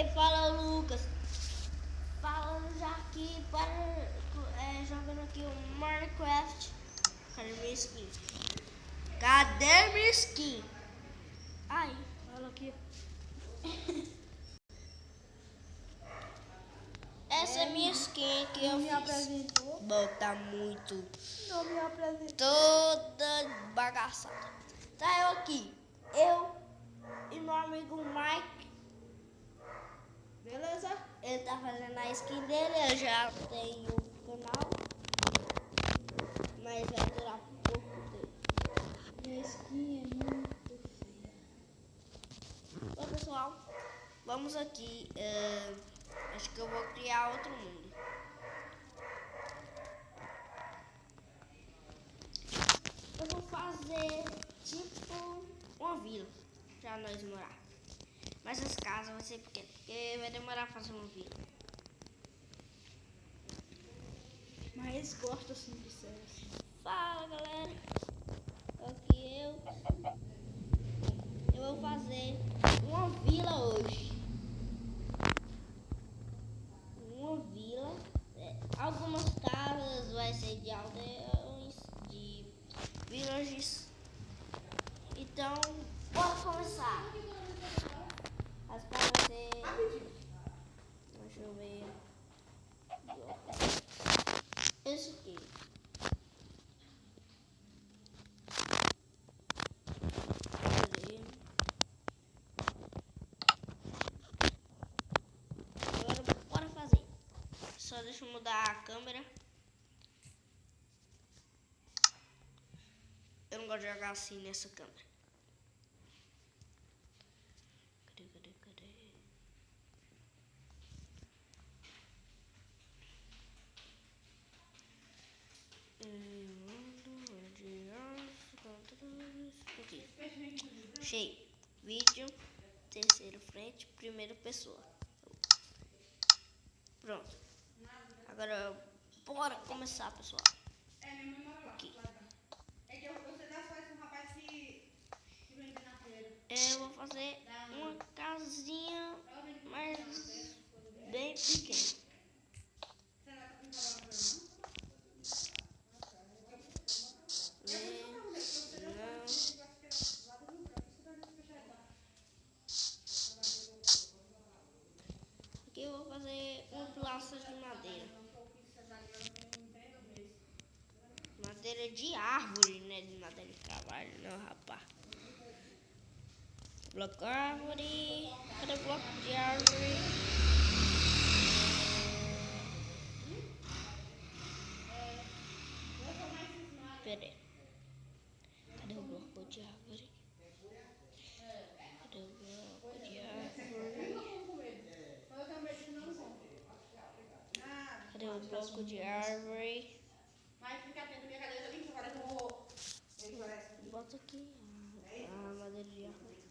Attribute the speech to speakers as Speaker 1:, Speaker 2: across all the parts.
Speaker 1: Ei, fala Lucas. Falando já aqui jogando aqui o Minecraft. Cadê minha skin? Cadê minha skin? Aí, fala aqui. Essa é minha skin que eu
Speaker 2: me
Speaker 1: fiz.
Speaker 2: Apresentou.
Speaker 1: Bota muito.
Speaker 2: Não me apresentou.
Speaker 1: Toda bagaçada. Tá eu aqui. Eu e meu amigo Mike.
Speaker 2: Beleza?
Speaker 1: Ele tá fazendo a skin dele. Eu já tenho o canal. Mas vai durar pouco tempo.
Speaker 2: Minha skin é muito feia.
Speaker 1: Bom, pessoal, vamos aqui. Acho que eu vou criar outro mundo. Eu vou fazer tipo uma vila pra nós morar. Mas as casas vai ser pequenas, porque vai demorar pra fazer uma vila.
Speaker 2: Mas eles gostam assim de ser assim.
Speaker 1: Fala, galera. Aqui eu vou fazer uma vila hoje. Uma vila. Algumas casas vai ser de aldeias, de villages. Então, bora começar. As casas vão ser... Deixa eu ver. Esse aqui. Agora bora fazer. Só deixa eu mudar a câmera. Eu não gosto de jogar assim nessa câmera. Cadê? Aqui. Cheio. Vídeo. Terceiro frente. Primeira pessoa. Pronto. Agora bora começar, pessoal. Aqui. Eu vou fazer uma casinha, mas bem pequena. Aqui eu vou fazer uma placa de madeira. Madeira de árvore, né? De madeira de cavalo, não, rapaz. Bloco de árvore. Cadê o bloco de árvore? Pera aí. Cadê o bloco de árvore? Cadê o bloco de árvore? Cadê o bloco de árvore? Bota aqui a madeira de árvore.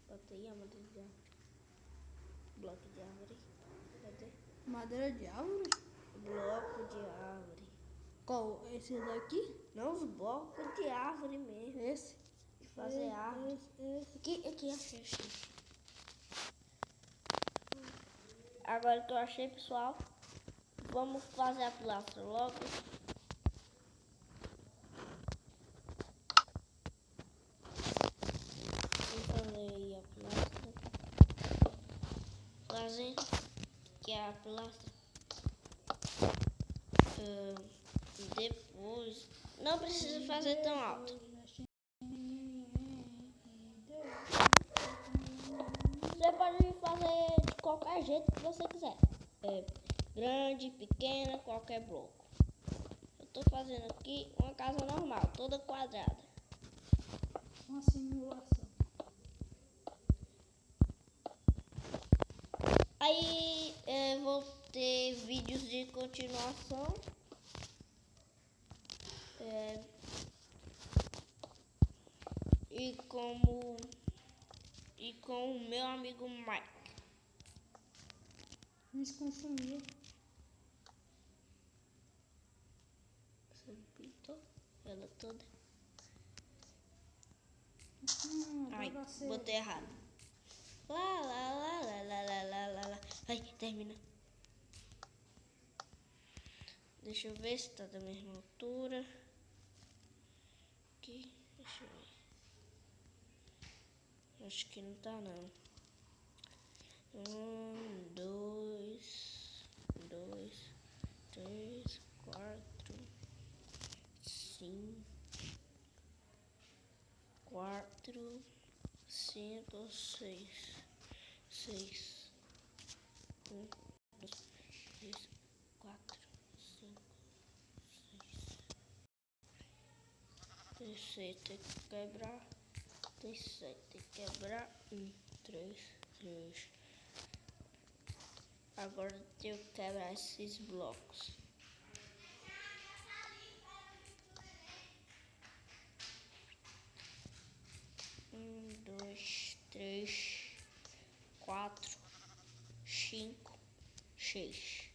Speaker 1: Bota aí a madeira de árvore. Bloco de árvore. Cadê?
Speaker 2: Madeira de árvore?
Speaker 1: Bloco de árvore.
Speaker 2: Qual? Esse daqui?
Speaker 1: Não, os blocos de árvore mesmo.
Speaker 2: Esse?
Speaker 1: De fazer árvore. Aqui, achei. Agora que eu achei, pessoal, vamos fazer a pilastra logo. Vamos fazer aí a pilastra. Fazer que é a pilastra. Depois, não precisa fazer tão alto. Você pode fazer de qualquer jeito que você quiser. Grande, pequena, qualquer bloco. Eu tô fazendo aqui uma casa normal, toda quadrada.
Speaker 2: Uma simulação.
Speaker 1: Aí vou ter vídeos de continuação. E com o meu amigo Mike.
Speaker 2: Me consumiu.
Speaker 1: Você pintou ela toda? Ai,
Speaker 2: Pra você.
Speaker 1: botei errado. Lá, lá, lá, lá, lá, lá, lá, lá, lá. Ai, termina. Deixa eu ver se tá da mesma altura. Aqui, deixa eu ver. Acho que não tá, não. 1, 2, 3, 4, 5, 6. 6. 1, 2, 3, 4, 5, 6. Terceiro tem que quebrar. Terceiro tem que quebrar. 1, 3. Agora eu tenho que quebrar esses blocos. 1, 2, 3, 4, 5, 6.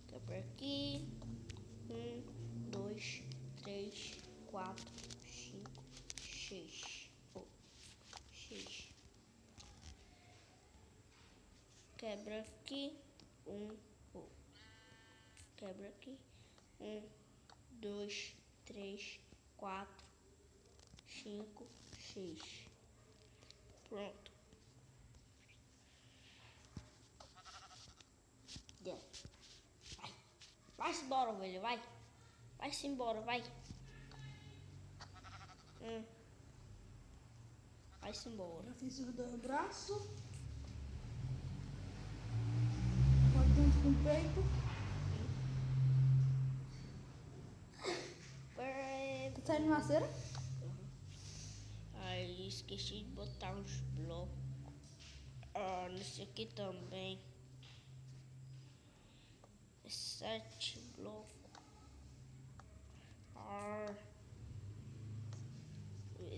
Speaker 1: Quebra aqui. 1, 2, 3, 4, 5, 6. 6. Quebra aqui. Quebra aqui. 1, 2, 3, 4, 5, 6. Pronto. Yeah. Vai-se embora, ovelha, vai. Vai-se embora, vai. Vai-se embora.
Speaker 2: Já fiz os dois braços. Agora dentro com o peito. Tá saindo uma cera?
Speaker 1: Aí esqueci de botar uns blocos. Nesse aqui também. 7 blocos.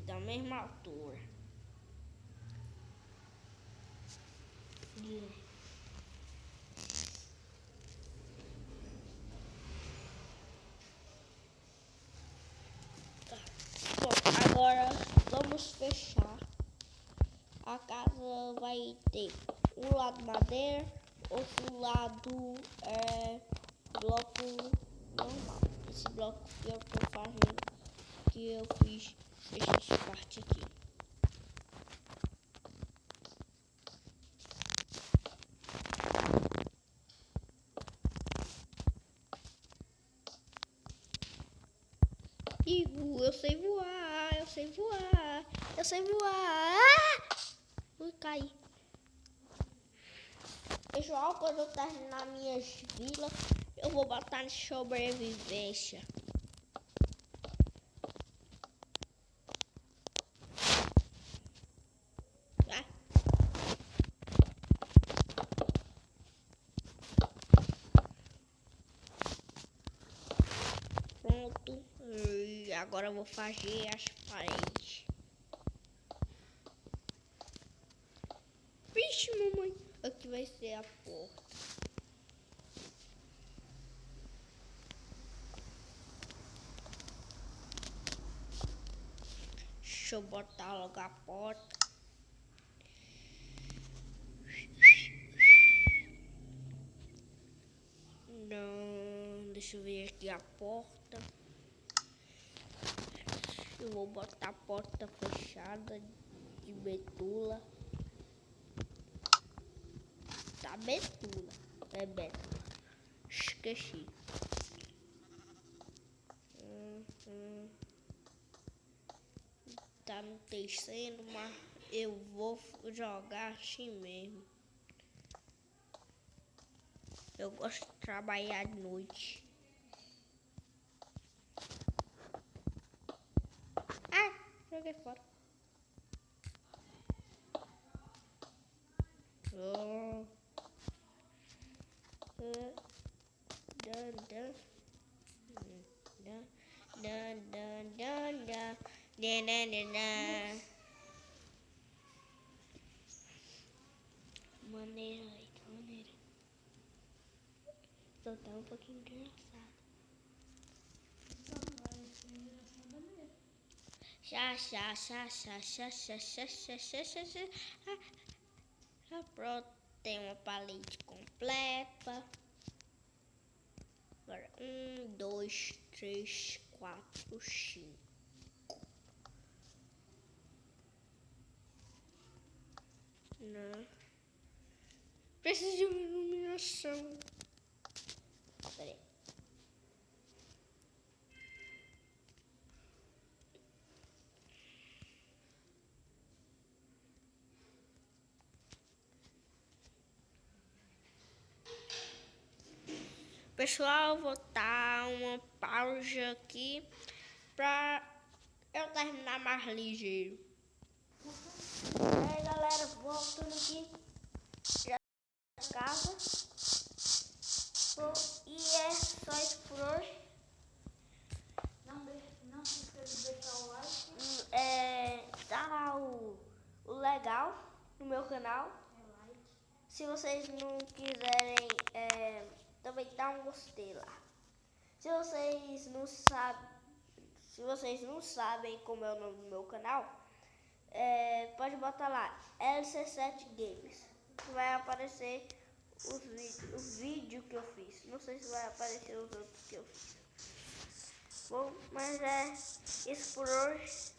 Speaker 1: Da mesma altura. Bom, agora vamos fechar. A casa vai ter um lado madeira, outro lado bloco normal. Esse bloco que eu tô fazendo, que eu fiz essa parte aqui. Eu sei voar, eu sei voar, eu sei voar. Ui, caí. Pessoal, quando eu terminar minhas vilas, eu vou botar em sobrevivência. Tá? Pronto. E agora eu vou fazer as paredes. Vixe, mamãe. Aqui vai ser a porta. Deixa eu botar logo a porta. Não, deixa eu ver aqui a porta. Eu vou botar a porta fechada de betula. Tá betula. É betula. Esqueci. Tá no tecendo, mas eu vou jogar assim mesmo. Eu gosto de trabalhar de noite. Joguei fora. Maneira. Só tá um pouquinho engraçado. Pronto, tem uma palete completa. Agora, 1, 2, 3, 4, 5. Não. Preciso de uma iluminação. Peraí. Pessoal, vou dar uma pausa aqui pra eu terminar mais ligeiro. Aí, galera, voltando aqui já pra casa. E é só isso por hoje.
Speaker 2: Não se esqueça de deixar o like.
Speaker 1: Tá lá o legal no meu canal.
Speaker 2: Like.
Speaker 1: Se vocês não quiserem, também dá um gostei lá. Se vocês não sabem como é o nome do meu canal, pode botar lá LC7 Games. Vai aparecer o vídeo que eu fiz. Não sei se vai aparecer os outros que eu fiz. Bom, mas é isso por hoje.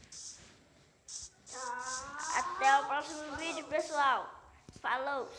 Speaker 1: Até o próximo vídeo, pessoal. Falou!